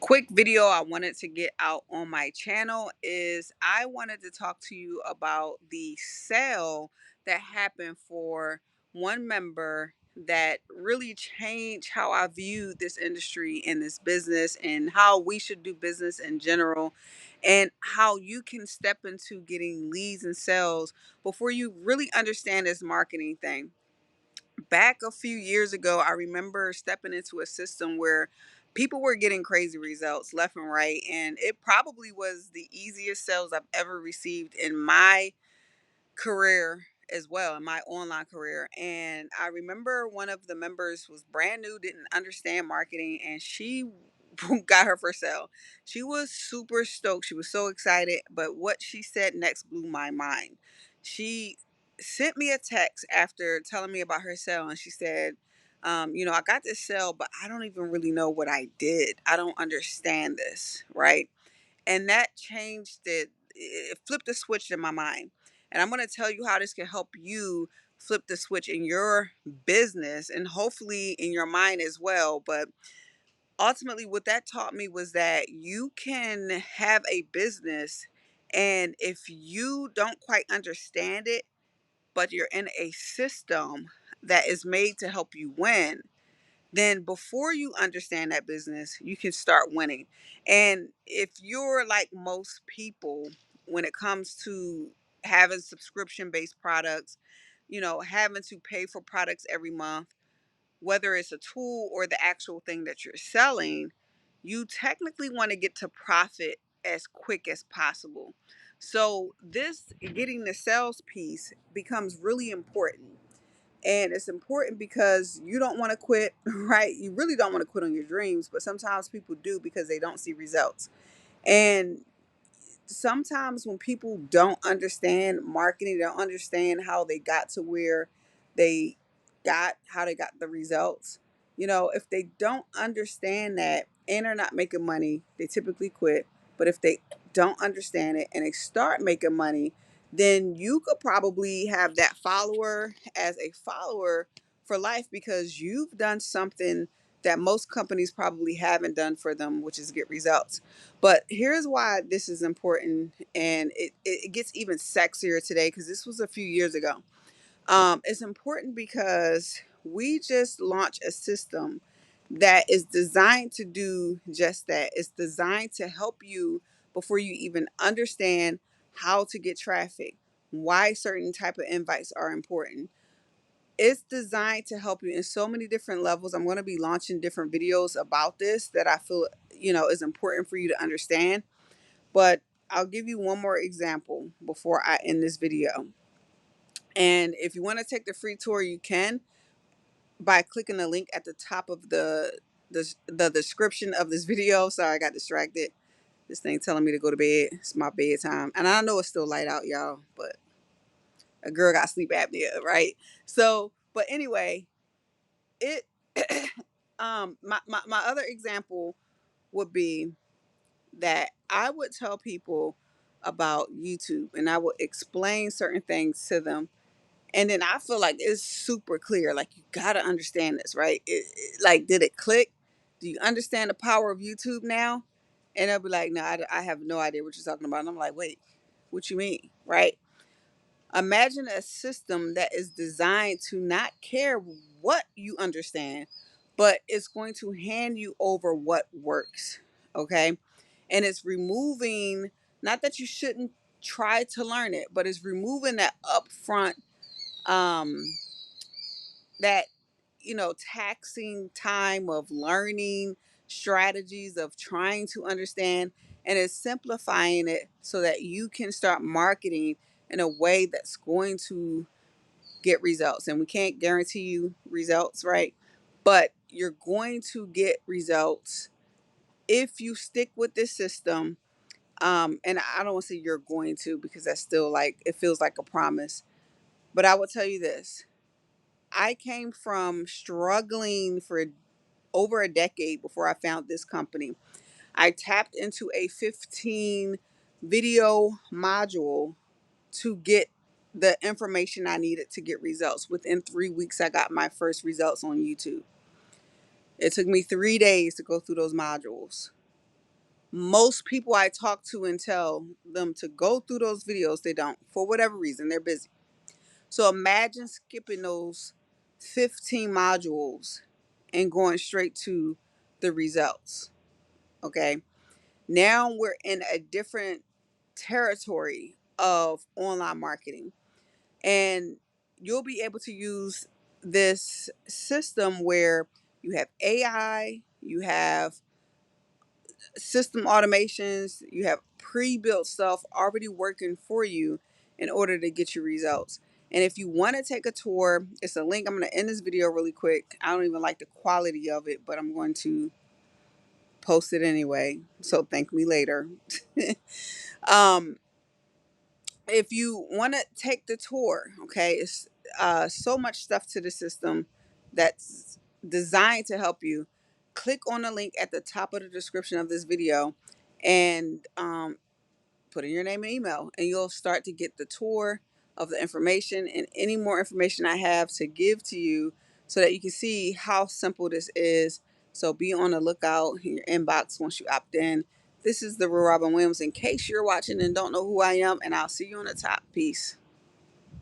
Quick video I wanted to get out on my channel is I wanted to talk to you about the sale that happened for one member that really changed how I view this industry and this business and how we should do business in general, and how you can step into getting leads and sales before you really understand this marketing thing. Back a few years ago, I remember stepping into a system where people were getting crazy results left and right. And it probably was the easiest sales I've ever received in my career as well, in my online career. And I remember one of the members was brand new, didn't understand marketing, and she got her for sale. She was super stoked. She was so excited. But what she said next blew my mind. She sent me a text after telling me about her sale, and she said, I got this sale, but I don't even really know what I did. I don't understand this, right? And that changed it. It flipped the switch in my mind. And I'm going to tell you how this can help you flip the switch in your business and hopefully in your mind as well. But ultimately, what that taught me was that you can have a business, and if you don't quite understand it, but you're in a system that is made to help you win, then before you understand that business, you can start winning. And if you're like most people, when it comes to having subscription based products, having to pay for products every month, whether it's a tool or the actual thing that you're selling, you technically want to get to profit as quick as possible. So, this getting the sales piece becomes really important, and it's important because you don't want to quit, right? You really don't want to quit on your dreams, but sometimes people do because they don't see results. And sometimes when people don't understand marketing, they don't understand how they got to where they how they got the results. If they don't understand that and are not making money, they typically quit. But if they don't understand it and they start making money, then you could probably have that follower as a follower for life because you've done something that most companies probably haven't done for them, which is get results. But here's why this is important, and it gets even sexier today because this was a few years ago. It's important because we just launched a system that is designed to do just that. It's designed to help you before you even understand how to get traffic, why certain type of invites are important. It's designed to help you in so many different levels. I'm going to be launching different videos about this that I feel, is important for you to understand. But I'll give you one more example before I end this video. And if you want to take the free tour, you can by clicking the link at the top of the description of this video. Sorry, I got distracted. This thing telling me to go to bed. It's my bedtime. And I know it's still light out, y'all, but a girl got sleep apnea, right? So, but anyway, it my other example would be that I would tell people about YouTube and I would explain certain things to them. And then I feel like it's super clear. Like, you got to understand this, right? Like, did it click? Do you understand the power of YouTube now? And they'll be like, no, I have no idea what you're talking about. And I'm like, wait, what you mean, right? Imagine a system that is designed to not care what you understand, but it's going to hand you over what works. Okay. And it's removing, not that you shouldn't try to learn it, but it's removing that upfront, um, that, taxing time of learning strategies, of trying to understand, and it's simplifying it so that you can start marketing in a way that's going to get results. And we can't guarantee you results, right? But you're going to get results if you stick with this system. And I don't want to say you're going to, because that's still like, it feels like a promise. But I will tell you this: I came from struggling for over a decade before I found this company. I tapped into a 15 video module to get the information I needed to get results. Within 3 weeks, I got my first results on YouTube. It took me 3 days to go through those modules. Most people I talk to and tell them to go through those videos, they don't. For whatever reason, they're busy. So imagine skipping those 15 modules and going straight to the results. Okay. Now we're in a different territory of online marketing, and you'll be able to use this system where you have AI, you have system automations, you have pre-built stuff already working for you in order to get your results. And if you want to take a tour, it's a link. I'm going to end this video really quick. I don't even like the quality of it, but I'm going to post it anyway. So thank me later. um, if you want to take the tour, okay, it's so much stuff to the system that's designed to help you. Click on the link at the top of the description of this video and put in your name and email, and you'll start to get the tour of the information and any more information I have to give to you so that you can see how simple this is. So be on the lookout in your inbox once you opt in. This is the real Robin Williams, in case you're watching and don't know who I am, and I'll see you on the top. Peace.